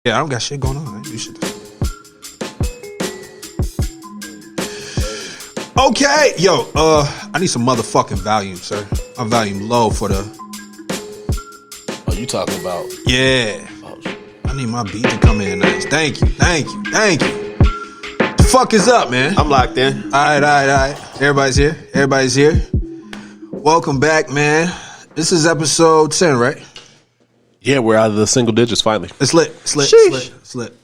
Yeah, I don't got shit going on. Man. You should. Okay, yo, I need some motherfucking volume, sir. My volume low for the. Oh, you talking about? Yeah. Oh, I need my beat to come in nice. Thank you. The fuck is up, man? I'm locked in. All right. Everybody's here. Welcome back, man. This is episode 10, right? yeah, we're out of the single digits finally. It's lit.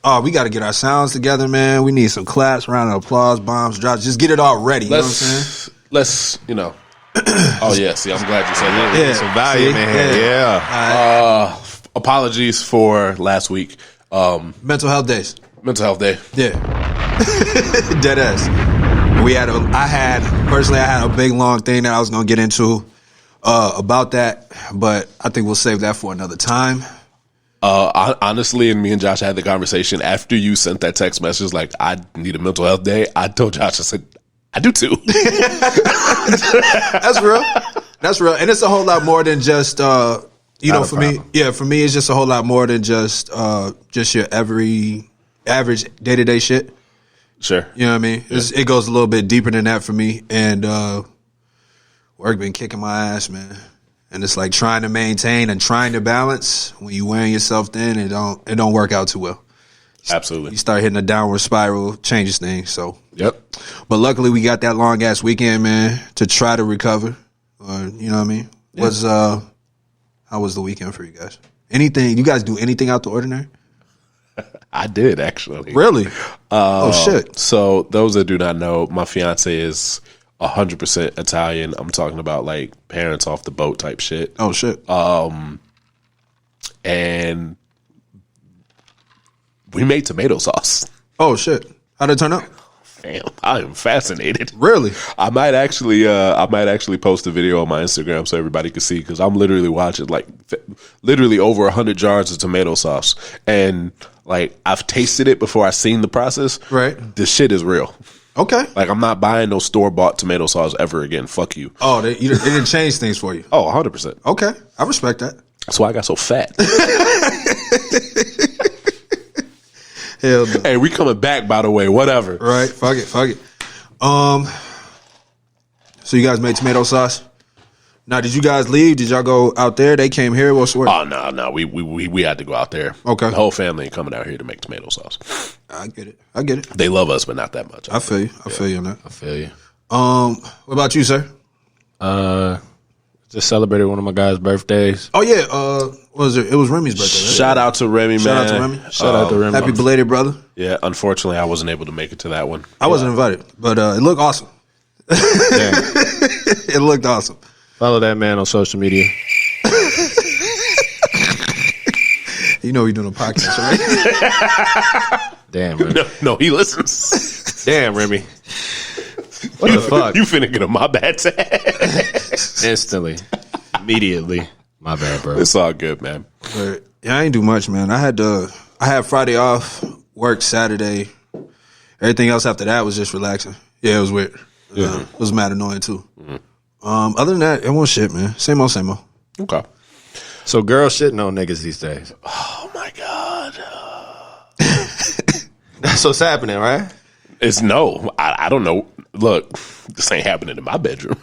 Oh, we got to get our sounds together, man. We need some claps, round of applause, bombs, drops. Just get it all ready. You know what I'm saying? Let's. Oh yeah. See, I'm glad you said that. Yeah. Some value in here. Yeah. Apologies for last week. Mental health days. Mental health day. Yeah. Dead ass. I had a big long thing that I was gonna get into about that, but I think we'll save that for another time. Honestly, and me and Josh had the conversation after you sent that text message, like, I need a mental health day. I told Josh, I said, I do too. That's real. And it's a whole lot more than just, for me, it's just a whole lot more than just your average day-to-day shit. Sure. You know what I mean? Yeah. It goes a little bit deeper than that for me. And work been kicking my ass, man. And it's like trying to maintain and trying to balance. When you wearing yourself thin, it don't work out too well. Absolutely. You start hitting a downward spiral, changes things. So yep. But luckily we got that long ass weekend, man, to try to recover. You know what I mean? Yeah. How was the weekend for you guys? Anything? You guys do anything out the ordinary? I did, actually. Really? Oh shit! So those that do not know, my fiance is 100% Italian. I'm talking about like parents off the boat type shit. Oh shit! And we made tomato sauce. Oh shit! How'd it turn out? Damn, I am fascinated. Really? I might actually post a video on my Instagram so everybody can see, because I'm literally watching literally over 100 jars of tomato sauce, and like I've tasted it before I've seen the process. Right. This shit is real. Okay. Like, I'm not buying no store-bought tomato sauce ever again. Fuck you. Oh, it didn't change things for you. Oh, 100%. Okay, I respect that. That's why I got so fat. Hell no. Hey, we coming back, by the way. Whatever. Right. Fuck it. So you guys made tomato sauce. Now, did you guys leave? Did y'all go out there? They came here. What's the word? Oh no. We had to go out there. Okay. The whole family coming out here to make tomato sauce. I get it. They love us, but not that much. I feel you. I feel you on that. I feel you. What about you, sir? Just celebrated one of my guys' birthdays. Oh yeah. What was it? It was Remy's birthday. Right? Shout out to Remy, man. Shout out to Remy. Remy. Happy belated, brother. Yeah, unfortunately, I wasn't able to make it to that one. I wasn't invited, but it looked awesome. It looked awesome. Follow that man on social media. You know we're doing a podcast, right? Damn, Remy. No, he listens. Damn, Remy. What the fuck? You finna get on my bad tag. Instantly. Immediately. My bad, bro. It's all good, man. But, yeah, I ain't do much, man. I had Friday off, worked Saturday. Everything else after that was just relaxing. Yeah, it was weird. It was mad annoying too. Mm-hmm. Other than that, it was shit, man. Same old. Okay. So girls shitting on niggas these days. Oh my God. That's what's happening, right? It's no. I don't know. Look, this ain't happening in my bedroom.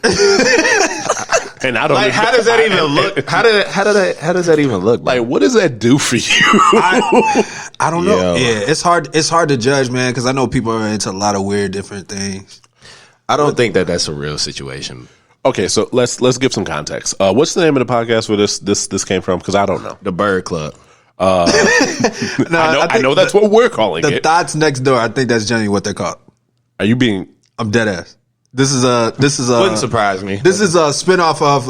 And I don't. Like, how does that even look? How does that even look? Like, what does that do for you? I don't know. Yeah, it's hard to judge, man, because I know people are into a lot of weird different things. I don't think that's a real situation. Okay, so let's give some context. What's the name of the podcast where this came from? Because I don't know. The Bird Club. I know that's what we're calling the it. Thoughts Next Door. I think that's generally what they're called. Are you being? I'm dead ass. This is Wouldn't surprise me. This is a spinoff of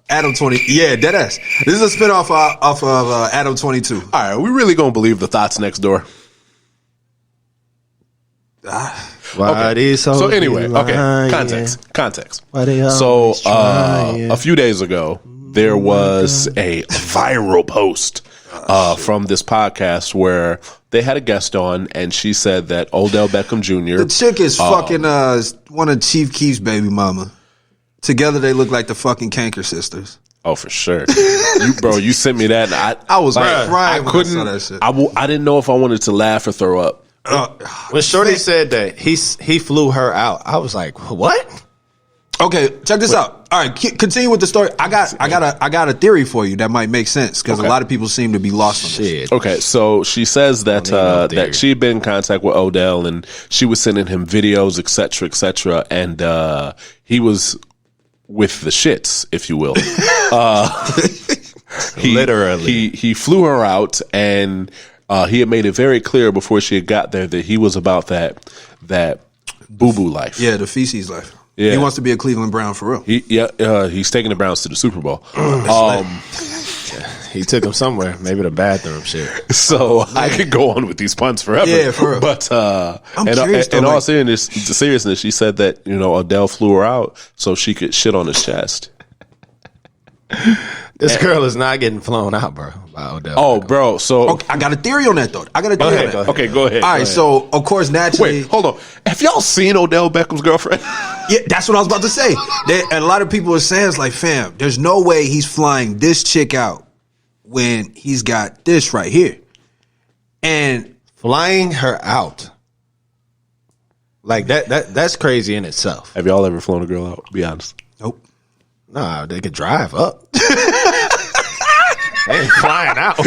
Adam 20. Yeah, dead ass. This is a spinoff off of Adam 22. All right, are we really gonna believe the Thoughts Next Door? Okay. So anyway, context. So a few days ago, there was a viral post from this podcast where they had a guest on, and she said that Odell Beckham Jr. The chick is fucking one of Chief Keef's baby mama. Together they look like the fucking Canker sisters. Oh, for sure. You sent me that. And I was crying. I couldn't. I saw that shit. I didn't know if I wanted to laugh or throw up. When Shorty said that he flew her out, I was like, what? Okay, check this out. All right, continue with the story. I got a theory for you that might make sense because a lot of people seem to be lost on this. Okay, so she says that that she'd been in contact with Odell and she was sending him videos, etc., and he was with the shits, if you will. Literally, he flew her out, and he had made it very clear before she had got there that he was about that boo boo life. Yeah, the feces life. Yeah. He wants to be a Cleveland Brown for real. He's taking the Browns to the Super Bowl. He took him somewhere, maybe the bathroom shit. So I could go on with these puns forever. Yeah, for real. But I'm curious, in all seriousness, she said that Odell flew her out so she could shit on his chest. This girl is not getting flown out, bro, by Odell. Oh, bro. So okay, I got a theory on that, though. Go ahead. Okay, go ahead. All right, so, of course, naturally. Wait, hold on. Have y'all seen Odell Beckham's girlfriend? Yeah, that's what I was about to say. And a lot of people are saying, it's like, fam, there's no way he's flying this chick out when he's got this right here. And flying her out. Like, that's crazy in itself. Have y'all ever flown a girl out? Be honest. Nope. Nah, they could drive up. They ain't flying out.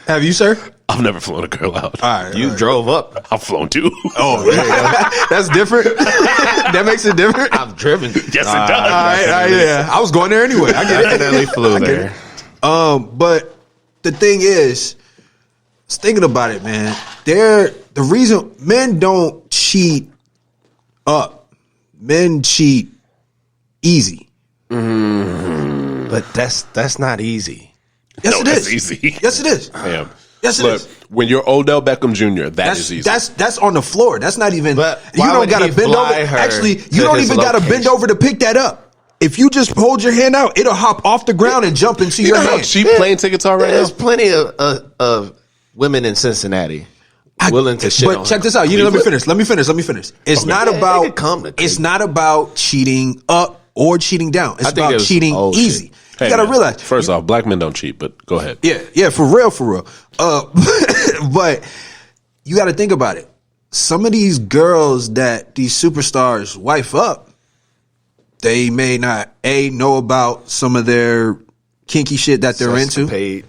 Have you, sir? I've never flown a girl out. All right. You drove up. I've flown too. Oh, yeah. That's different. That makes it different. I've driven. Yes, it does. All right, yeah. I was going there anyway. I get it. Definitely flew there. But the thing is, I was thinking about it, man. The reason men don't cheat up, men cheat easy. But that's not easy. Yes, no, it that's is. easy. Yes, it is. Damn. Yes, it is. When you're Odell Beckham Jr., that's easy. That's on the floor. That's not even. But you don't got to bend over. Actually, you don't even got to bend over to pick that up. If you just hold your hand out, it'll hop off the ground and jump into your hand. Cheap plane tickets are right now. There's plenty of women in Cincinnati willing to shit on. But check this out. Let me finish. It's not about. It's not about cheating up or cheating down. It's about cheating easy. Hey, you gotta realize. First off, black men don't cheat, but go ahead. Yeah, for real. But you got to think about it. Some of these girls that these superstars wife up, they may not know about some of their kinky shit that they're into.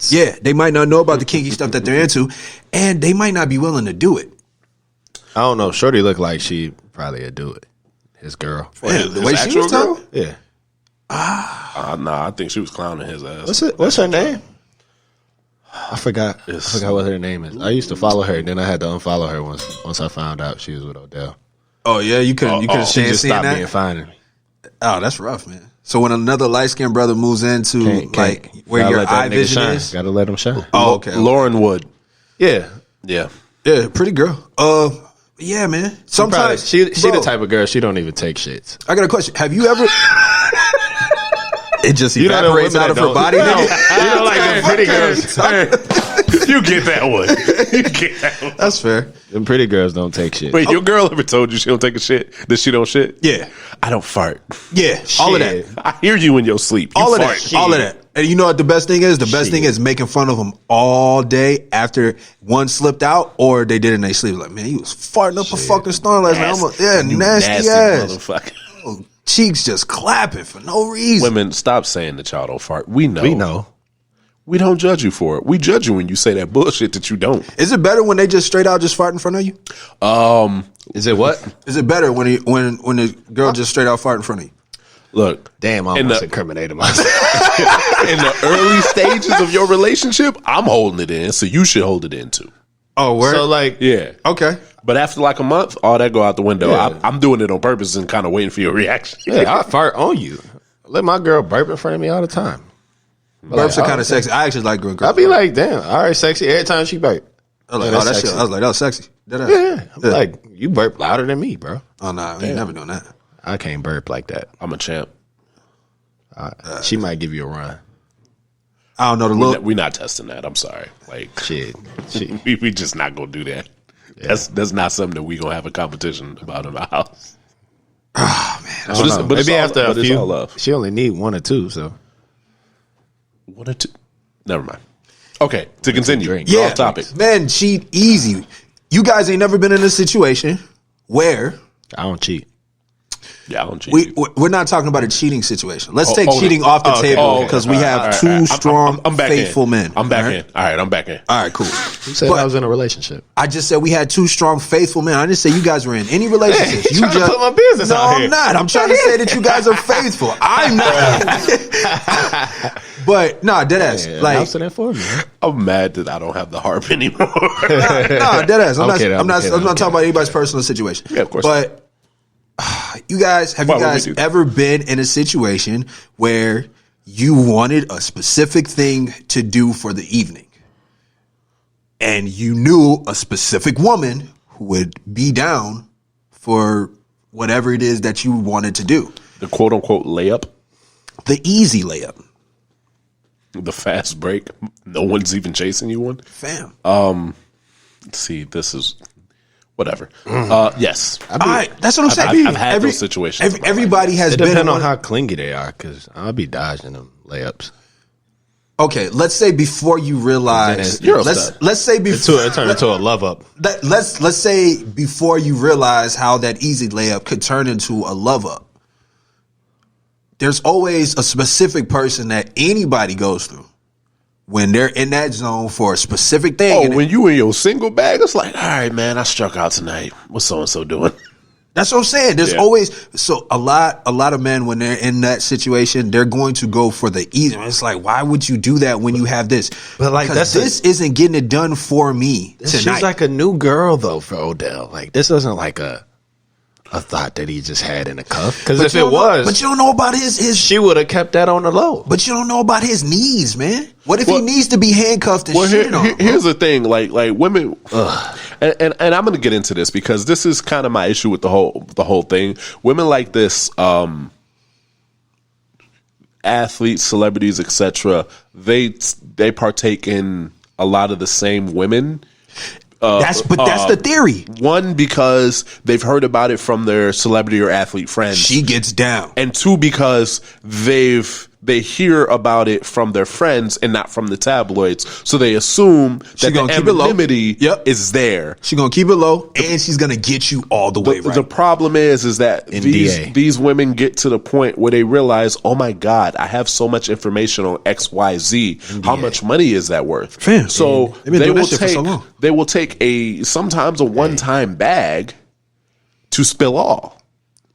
Yeah, they might not know about the kinky stuff that they're into, and they might not be willing to do it. I don't know. Shorty looked like she probably would do it. His girl. The way she was talking? Yeah. Nah, I think she was clowning his ass. What's her name? I forgot what her name is. I used to follow her, and then I had to unfollow her once I found out she was with Odell. Oh yeah, you couldn't. She just stopped being finding me. Oh, that's rough, man. So when another light skinned brother moves into where your eye vision is, gotta let him shine. Oh, okay. Lauren Wood. Yeah, pretty girl. Yeah, man. Sometimes she the type of girl she don't even take shits. I got a question. Have you ever? It just evaporates out of her body. You know, like them pretty girls. You get that one. That's fair. Them pretty girls don't take shit. Wait, your girl ever told you she don't take a shit? That she don't shit? Yeah. I don't fart. Yeah, all of that. I hear you in your sleep. All of that. And you know what the best thing is? The best thing is making fun of them all day after one slipped out or they did it in their sleep. Like, man, he was farting up a fucking storm last night. Nasty ass. Motherfucker. Cheeks just clapping for no reason. Women, stop saying that y'all don't fart. We know. We know. We don't judge you for it. We judge you when you say that bullshit that you don't. Is it better when they just straight out just fart in front of you? Is it what? Is it better when the girl just straight out fart in front of you? Look, damn, I almost incriminated myself. In the early stages of your relationship, I'm holding it in, so you should hold it in too. Oh, word? So yeah, okay. But after like a month, all that go out the window. Yeah. I'm doing it on purpose and kind of waiting for your reaction. Yeah, I fart on you. Let my girl burp in front of me all the time. Burps are kind of sexy. I actually like girls. I'll be like, damn, all right, sexy. Every time she burp. I was like, that shit. I was like, that was sexy. Yeah. I'm like, you burp louder than me, bro. Oh, no, we ain't never doing that. I can't burp like that. I'm a champ. She might give you a run. I don't know the look. We're not testing that. I'm sorry. Like shit. We just not gonna do that. Yeah. That's not something that we gonna have a competition about in our house. Oh man, but maybe after a few, she only need one or two. So Never mind. Okay, to continue. Yeah, off topic. Man, cheat easy. You guys ain't never been in a situation where I don't cheat. Yeah, I don't cheat. We're not talking about a cheating situation. Let's take cheating off the table because we have two strong, faithful men. I'm back in. All right, I'm back in. All right, cool. Who said I was in a relationship? I just said we had two strong, faithful men. I didn't say you guys were in any relationships. You just put my business out here. I'm not. I'm trying to say that you guys are faithful. I'm not. But no, deadass. Like, I'm mad that I don't have the harp anymore. No, deadass. I'm not talking about anybody's personal situation. Yeah, of course. But you guys, have you guys ever been in a situation where you wanted a specific thing to do for the evening, and you knew a specific woman who would be down for whatever it is that you wanted to do? The quote unquote layup, the easy layup, the fast break. No one's even chasing you one, fam. Let's see, this is. Whatever. Yes. That's what I'm saying. I've had those situations. Everybody has been. Depending on how clingy they are, because I'll be dodging them layups. Okay, let's say before you realize. Let's say before it turned into a love up. Let's say before you realize how that easy layup could turn into a love up. There's always a specific person that anybody goes through when they're in that zone for a specific thing. Oh, when you in your single bag, it's like, all right, man, I struck out tonight. What's so-and-so doing? That's what I'm saying. There's always a lot of men, when they're in that situation, they're going to go for the easy. It's like, why would you do that when you have this? But like, this isn't getting it done for me tonight. She's like a new girl though for Odell. Like, this isn't like a thought that he just had in a cuff. Because if it was, but you don't know about his. She would have kept that on the low. But you don't know about his needs, man. What if he needs to be handcuffed and shit on? Here's the thing, like women, and I'm going to get into this because this is kind of my issue with the whole thing. Women like this, athletes, celebrities, etc. They partake in a lot of the same women. That's the theory. One, because they've heard about it from their celebrity or athlete friends. She gets down. And two, because they hear about it from their friends and not from the tabloids. So they assume that the anonymity is there. She's going to keep it low, and she's going to get you all the way right. The problem is that these women get to the point where they realize, oh my God, I have so much information on XYZ. How much money is that worth? Fam, so they will take sometimes a one-time bag to spill all.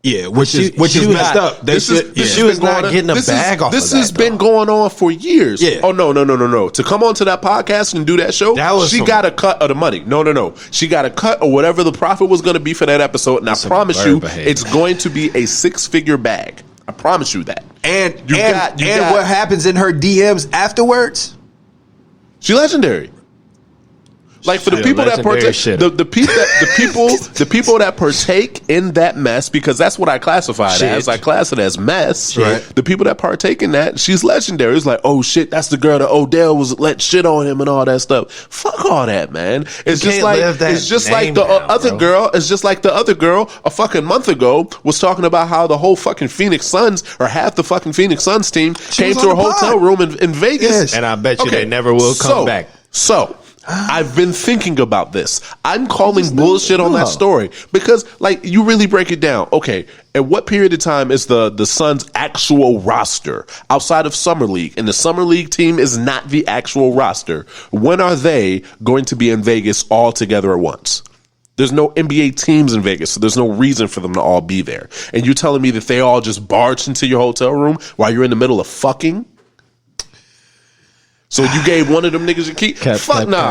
Yeah, which is messed up. She was not getting a bag off of that. This has been going on for years. Yeah. Oh, no. To come onto that podcast and do that show, she got a cut of the money. No. She got a cut of whatever the profit was going to be for that episode. And I promise you, it's going to be a 6-figure bag. I promise you that. And what happens in her DMs afterwards? She's legendary. Like, for the people that partake, the people that partake in that mess, because that's what I classify it as. I class it as mess. Right. The people that partake in that, she's legendary. It's like, oh shit, that's the girl that Odell was let shit on him and all that stuff. Fuck all that, man. It's just like the other girl a fucking month ago was talking about how the whole fucking Phoenix Suns, or half the fucking Phoenix Suns team, came to a hotel room in Vegas. Yes. And I bet you they never will come back. So I've been thinking about this. I'm calling bullshit on that story because, like, you really break it down. Okay, at what period of time is the Suns' actual roster outside of Summer League? And the Summer League team is not the actual roster. When are they going to be in Vegas all together at once? There's no NBA teams in Vegas, so there's no reason for them to all be there. And you're telling me that they all just barged into your hotel room while you're in the middle of fucking? So you gave one of them niggas a key?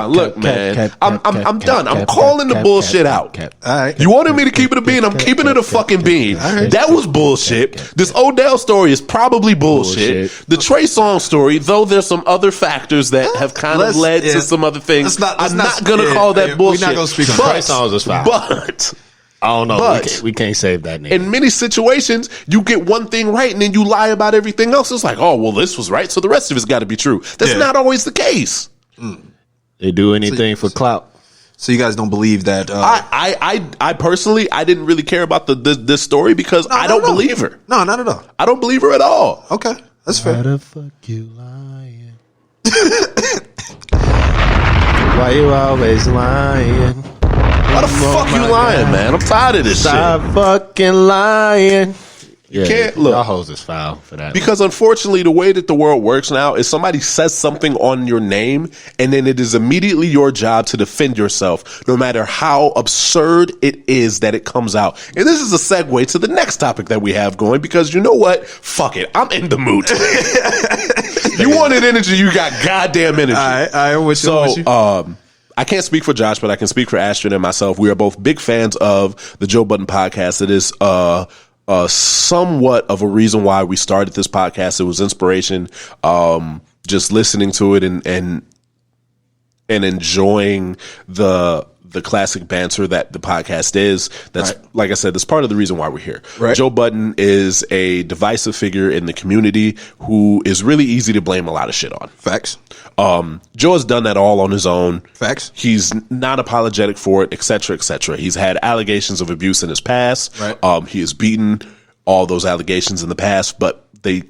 Look, man. I'm done. I'm calling the bullshit out. All right. You wanted me to keep it a bean. I'm keeping it a fucking bean. That was bullshit. This Odell story is probably bullshit. The Trey Songz story, though there's some other factors that have kind of led to some other things. I'm not going to call that bullshit. We're not going to speak on Trey Songz as foul. But I don't know. We can't save that name. In many situations, you get one thing right and then you lie about everything else. It's like, oh, well, this was right, so the rest of it's got to be true. That's not always the case. They do anything for clout. So you guys don't believe that? I personally, I didn't really care about this story because I don't believe her. No, not at all. I don't believe her at all. Okay, that's fair. Why the fuck you lying? Why you always lying? Why the fuck you lying, man? I'm tired of this shit. Stop fucking lying. You can't look. Y'all hoes is foul for that. Because unfortunately, the way that the world works now is somebody says something on your name, and then it is immediately your job to defend yourself, no matter how absurd it is that it comes out. And this is a segue to the next topic that we have going, because you know what? Fuck it. I'm in the mood today. You wanted energy, you got goddamn energy. I with you. I can't speak for Josh, but I can speak for Astrid and myself. We are both big fans of the Joe Budden podcast. It is somewhat of a reason why we started this podcast. It was inspiration, just listening to it and enjoying the classic banter that the podcast is. That's right. Like I said, that's part of the reason why we're here. Right. Joe Budden is a divisive figure in the community who is really easy to blame a lot of shit on. Facts. Joe has done that all on his own. Facts. He's not apologetic for it, et cetera, et cetera. He's had allegations of abuse in his past. Right. He has beaten all those allegations in the past, but they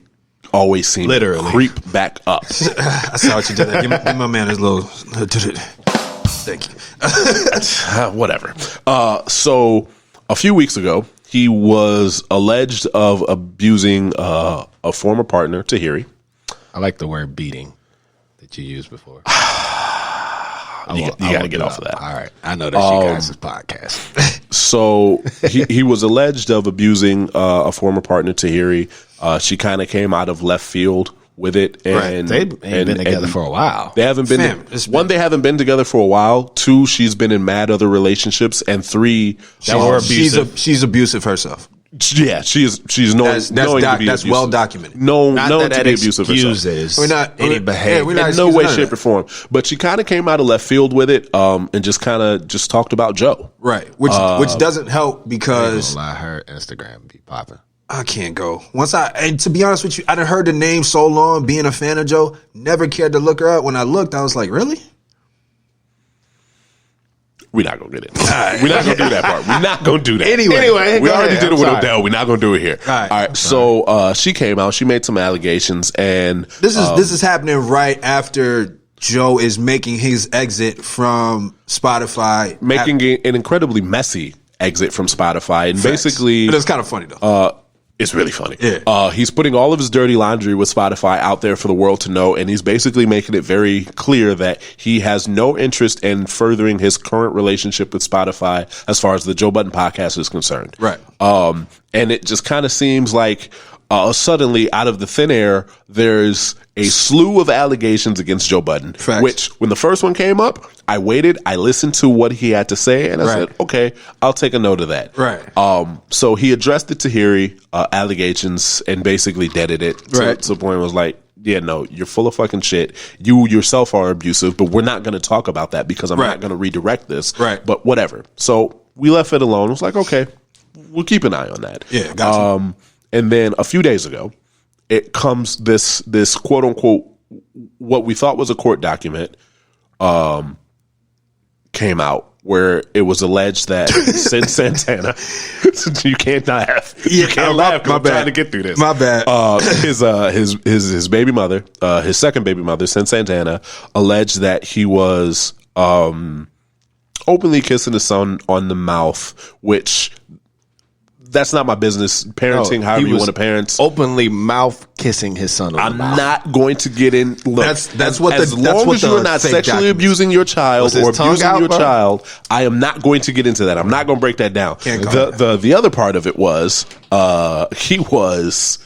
always seem to creep back up. I saw what you did there. Give my man his little... Thank you. Whatever. So a few weeks ago, he was alleged of abusing a former partner, Tahiri. I like the word beating that you used before. You got to get off of that. All right. I know that's you guys' podcast. So he was alleged of abusing a former partner, Tahiri. She kind of came out of left field with it, and they ain't been together for a while. They haven't been. They haven't been together for a while. 2, she's been in mad other relationships, and 3, she's abusive herself. Yeah, she's known to be that's well documented. Known to be abusive herself. We're not any behavior in no way, shape, or form. But she kind of came out of left field with it, and just kind of talked about Joe, right? Which doesn't help because her Instagram be popping. I can't go. And to be honest with you, I done heard the name so long, being a fan of Joe, never cared to look her up. When I looked, I was like, really? We're not going to get it. Right. We're not going to do that part. We're not going to do that. Anyway we already did it with Odell. We're not going to do it here. All right. So she came out. She made some allegations, and this is happening right after Joe is making his exit from Spotify, making an incredibly messy exit from Spotify, and Facts. Basically, but it's kind of funny though. It's really funny. Yeah. He's putting all of his dirty laundry with Spotify out there for the world to know, and he's basically making it very clear that he has no interest in furthering his current relationship with Spotify as far as the Joe Budden podcast is concerned. Right. And it just kind of seems like suddenly out of the thin air, there's a slew of allegations against Joe Budden. Facts. Which, when the first one came up, I waited, I listened to what he had to say, and I said, okay, I'll take a note of that. Right. So he addressed the Tahiri allegations and basically deaded it. Right. To the point where it was like, yeah, no, you're full of fucking shit. You yourself are abusive, but we're not going to talk about that because I'm not going to redirect this. Right. But whatever. So we left it alone. It was like, okay, we'll keep an eye on that. Yeah, gotcha. And then a few days ago, it comes this quote unquote what we thought was a court document came out where it was alleged that Sin Santana, you can't laugh. You can't laugh because I'm trying to get through this. My bad. His baby mother, his second baby mother, Sin Santana, alleged that he was openly kissing his son on the mouth, which that's not my business. Parenting, however you want to parent. Openly mouth kissing his son. I'm not going to get in. Look, that's what as long as you're not sexually abusing your child or abusing your child, I am not going to get into that. I'm not going to break that down. The other part of it was he was.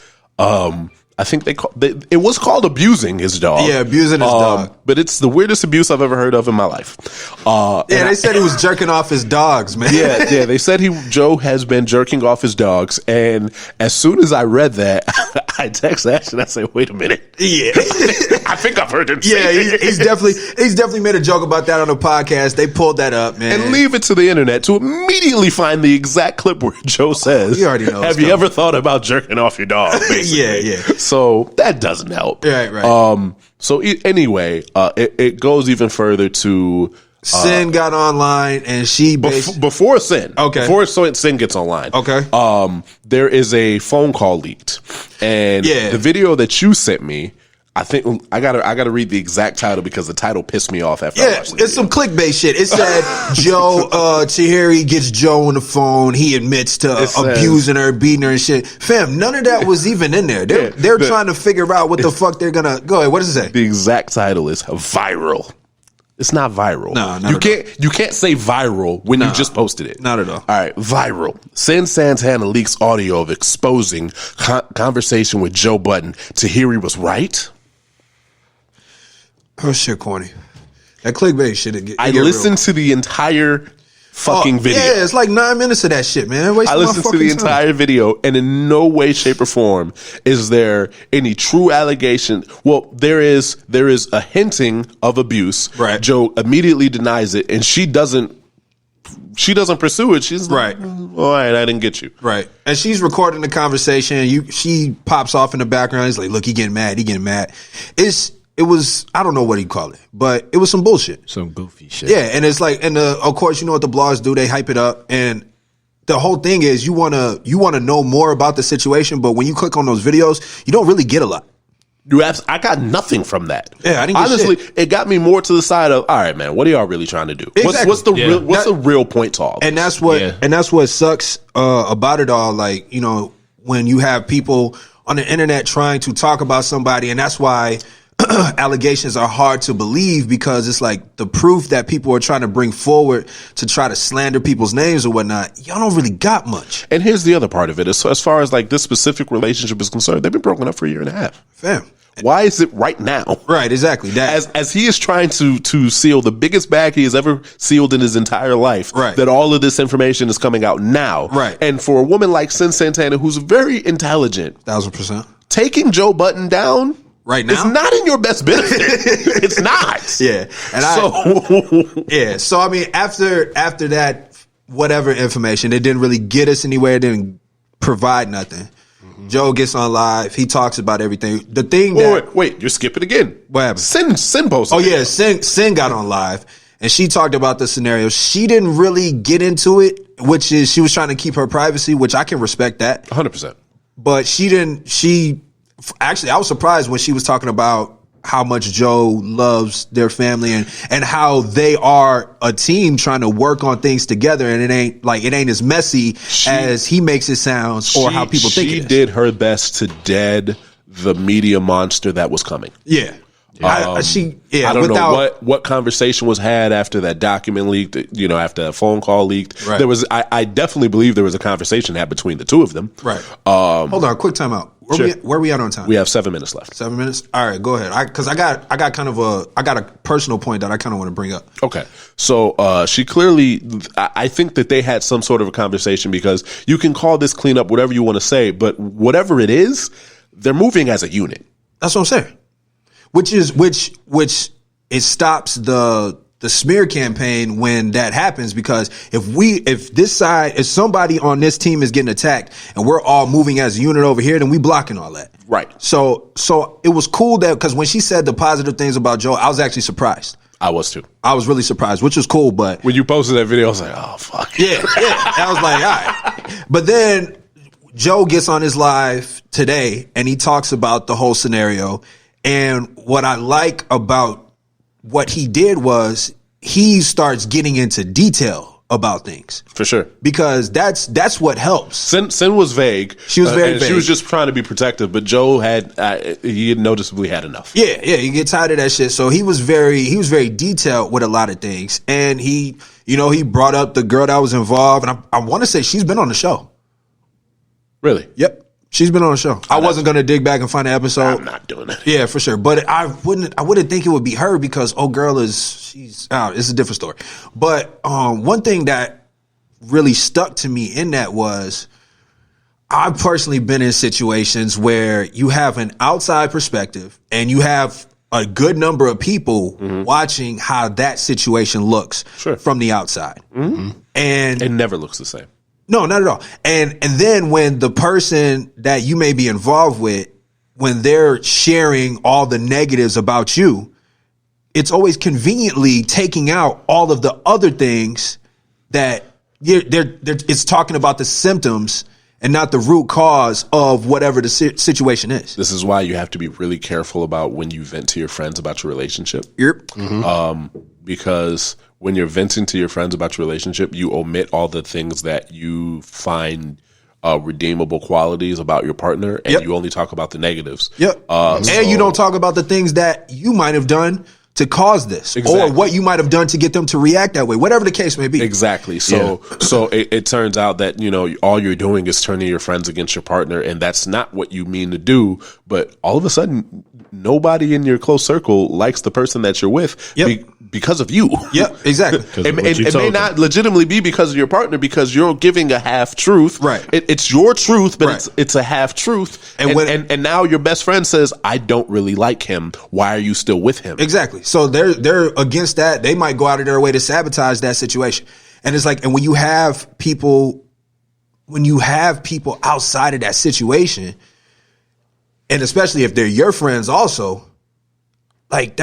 I think it was called abusing his dog. Yeah, abusing his dog. But it's the weirdest abuse I've ever heard of in my life. They said he was jerking off his dogs, man. Yeah. They said Joe has been jerking off his dogs, and as soon as I read that, I text Ash and I said, "Wait a minute." Yeah, I think I've heard him. Yeah, he's definitely made a joke about that on the podcast. They pulled that up, man, and leave it to the internet to immediately find the exact clip where Joe says, "You already know." Have you ever thought about jerking off your dog? Basically. Yeah. So that doesn't help. Right. So anyway, it goes even further to Sin got online and she before Sin. Okay. Before Sin gets online. Okay. There is a phone call leaked, and the video that you sent me, I think I gotta read the exact title because the title pissed me off after I watched it. It's some clickbait shit. It said Joe Tahiri gets Joe on the phone. He admits to abusing her, beating her and shit. Fam, none of that was even in there. They're trying to figure out what the fuck they're gonna go ahead. What does it say? The exact title is viral. It's not viral. No, you can't say viral when you just posted it. Not at all. All right, viral. Sin Santana leaks audio of exposing conversation with Joe Budden. Tahiri was right. Oh shit, corny. That clickbait shit. I listened to the entire fucking video. Yeah, it's like 9 minutes of that shit, man. I listened to the entire video, and in no way, shape, or form is there any true allegation. Well, there is a hinting of abuse. Right. Joe immediately denies it, and she doesn't pursue it. She's like, all right, I didn't get you. Right. And she's recording the conversation. She pops off in the background. He's like, look, he getting mad. It was, I don't know what he'd call it, but it was some bullshit. Some goofy shit. Yeah, and it's like, and of course, you know what the blogs do? They hype it up, and the whole thing is you wanna know more about the situation, but when you click on those videos, you don't really get a lot. I got nothing from that. Yeah, I didn't get honestly, shit. It got me more to the side of, all right, man, what are y'all really trying to do? Exactly. What's the real point to all? And that's what sucks about it all. Like, you know, when you have people on the internet trying to talk about somebody, and that's why allegations are hard to believe, because it's like the proof that people are trying to bring forward to try to slander people's names or whatnot, y'all don't really got much. And here's the other part of it. As far as like this specific relationship is concerned, they've been broken up for a year and a half. Fam. Why is it right now? Right, exactly. As he is trying to seal the biggest bag he has ever sealed in his entire life, right, that all of this information is coming out now. Right. And for a woman like Sin Santana, who's very intelligent, 1000%, taking Joe Budden down right now, it's not in your best benefit. It's not. Yeah. And So I mean, after that, whatever information, it didn't really get us anywhere. It didn't provide nothing. Mm-hmm. Joe gets on live. He talks about everything. The thing wait, you're skipping again. What happened? Sin posted. Oh yeah, Sin got on live and she talked about the scenario. She didn't really get into it, which is she was trying to keep her privacy, which I can respect that 100%. But actually, I was surprised when she was talking about how much Joe loves their family and how they are a team trying to work on things together, and it ain't as messy as he makes it sound or how people think it is. She did her best to dead the media monster that was coming. Yeah. I don't know what conversation was had after that document leaked, after that phone call leaked. Right. There was, I definitely believe there was a conversation had between the two of them. Right. Hold on, quick time out. Where we at on time? We have 7 minutes left. 7 minutes? All right, go ahead. Because I got a personal point that I kind of want to bring up. Okay. So she clearly, I think that they had some sort of a conversation, because you can call this cleanup whatever you want to say, but whatever it is, they're moving as a unit. That's what I'm saying. Which it stops the smear campaign when that happens, because if somebody on this team is getting attacked and we're all moving as a unit over here, then we blocking all that. Right. So it was cool because when she said the positive things about Joe, I was actually surprised. I was too. I was really surprised, which was cool. But when you posted that video, I was like, oh fuck. Yeah. I was like, all right. But then Joe gets on his live today and he talks about the whole scenario. And what I like about what he did was he starts getting into detail about things. For sure. Because that's what helps. Sin was vague. She was very vague. She was just trying to be protective, but Joe he noticeably had enough. Yeah, you get tired of that shit. So he was very detailed with a lot of things. And he brought up the girl that was involved, and I want to say she's been on the show. Really? Yep. She's been on the show. I wasn't going to dig back and find the episode. I'm not doing it. Yeah, for sure. But I wouldn't think it would be her, because she's out. It's a different story. But one thing that really stuck to me in that was I've personally been in situations where you have an outside perspective and you have a good number of people watching how that situation looks from the outside. Mm-hmm. And it never looks the same. No, not at all. And then when the person that you may be involved with, when they're sharing all the negatives about you, it's always conveniently taking out all of the other things that it's talking about the symptoms and not the root cause of whatever the situation is. This is why you have to be really careful about when you vent to your friends about your relationship. Yep. Because when you're venting to your friends about your relationship, you omit all the things that you find redeemable qualities about your partner, and you only talk about the negatives. Yep. And you don't talk about the things that you might have done to cause this, or what you might have done to get them to react that way, whatever the case may be. Exactly. So it turns out that, all you're doing is turning your friends against your partner, and that's not what you mean to do. But all of a sudden, nobody in your close circle likes the person that you're with because of you. Yeah, exactly. It may not legitimately be because of your partner, because you're giving a half truth. Right. It's your truth, but it's a half truth. And now your best friend says, I don't really like him. Why are you still with him? Exactly. So they're against that. They might go out of their way to sabotage that situation. And it's like, and when you have people outside of that situation, and especially if they're your friends also, like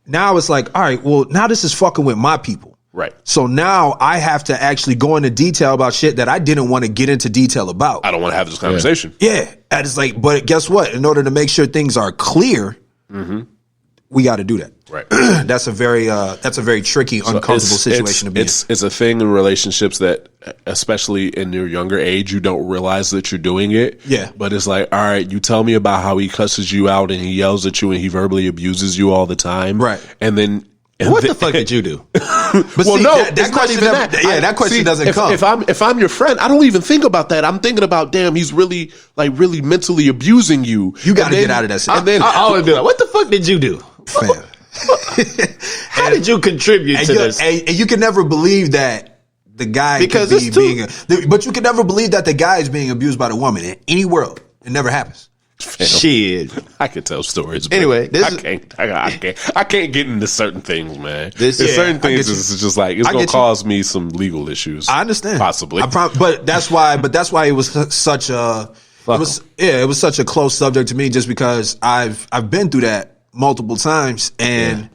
now it's like, all right, well, now this is fucking with my people. Right. So now I have to actually go into detail about shit that I didn't want to get into detail about. I don't want to have this conversation. Yeah. And it's like, but guess what? In order to make sure things are clear, we got to do that. Right. That's a very tricky, uncomfortable situation to be in. It's a thing in relationships that, especially in your younger age, you don't realize that you're doing it. Yeah. But it's like, all right, you tell me about how he cusses you out and he yells at you and he verbally abuses you all the time. Right. And then what the fuck did you do? But see, that question that question doesn't come. If I'm your friend, I don't even think about that. I'm thinking about, damn, he's really mentally abusing you. You got to get out of that shit. And then I always be like, what the fuck did you do? Fam. How did you contribute to this? And you can never believe that the guy but you can never believe that the guy is being abused by the woman in any world. It never happens. Shit, I could tell stories. But anyway, I can't get into certain things, man. Certain things is just like it's gonna cause me some legal issues. I understand, possibly, but that's why it was such a it was such a close subject to me, just because I've been through that multiple times, and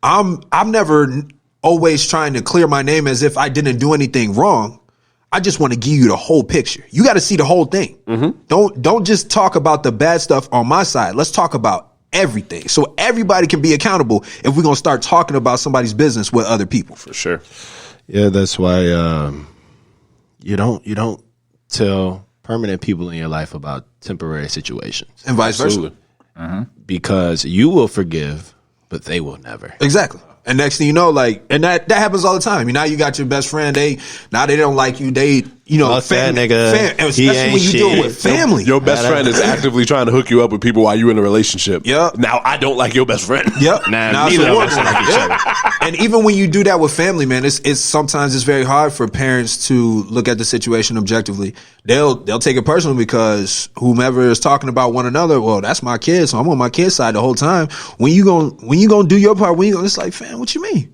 I'm never always trying to clear my name as if I didn't do anything wrong. I just want to give you the whole picture. You got to see the whole thing. Don't just talk about the bad stuff on my side. Let's talk about everything, so everybody can be accountable if we're gonna start talking about somebody's business with other people. For sure. Yeah, that's why you don't tell permanent people in your life about temporary situations, and vice versa. Because you will forgive, but they will never. Exactly. And next thing you know, and that happens all the time. Now you got your best friend. They don't like you. They, family, especially when you do it with family. Your best friend is actively trying to hook you up with people while you're in a relationship. Yep. Now I don't like your best friend. Yep. Neither of us like each other. And even when you do that with family, man, it's sometimes it's very hard for parents to look at the situation objectively. They'll take it personally because whomever is talking about one another, well, that's my kid, so I'm on my kid's side the whole time. When you gonna do your part, it's like, fam, what you mean?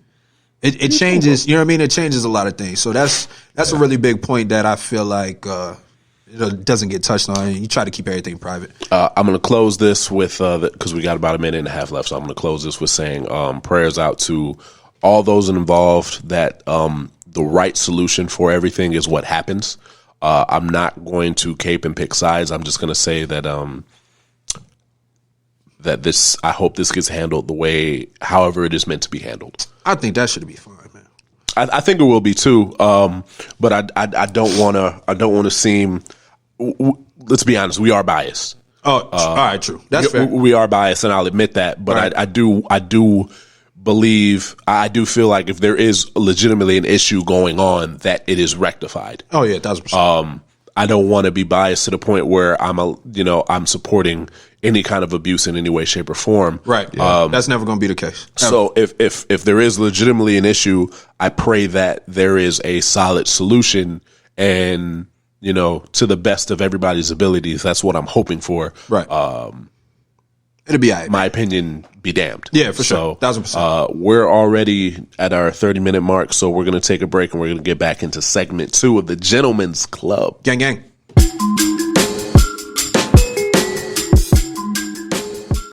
It changes, you know what I mean? It changes a lot of things. So that's a really big point that I feel like it doesn't get touched on. You try to keep everything private. I'm going to close this with, because we got about a minute and a half left, so I'm going to close this with saying prayers out to all those involved that the right solution for everything is what happens. I'm not going to cape and pick sides. I'm just going to say that I hope this gets handled the way, however it is meant to be handled. I think that should be fine, man. I think it will be too. But I don't want to seem. Let's be honest. We are biased. Oh, all right, true. That's fair. We are biased, and I'll admit that. But right. I do believe. I do feel like if there is legitimately an issue going on, that it is rectified. Oh yeah, 1,000%. I don't want to be biased to the point where I'm supporting any kind of abuse in any way, shape, or form. Right. Yeah. That's never going to be the case. So if there is legitimately an issue, I pray that there is a solid solution, and to the best of everybody's abilities. That's what I'm hoping for. Right. It'll be all right. My opinion be damned. Yeah, for sure. 1,000%. We're already at our 30-minute mark, so we're going to take a break and we're going to get back into segment 2 of the Gentlemen's Club. Gang, gang.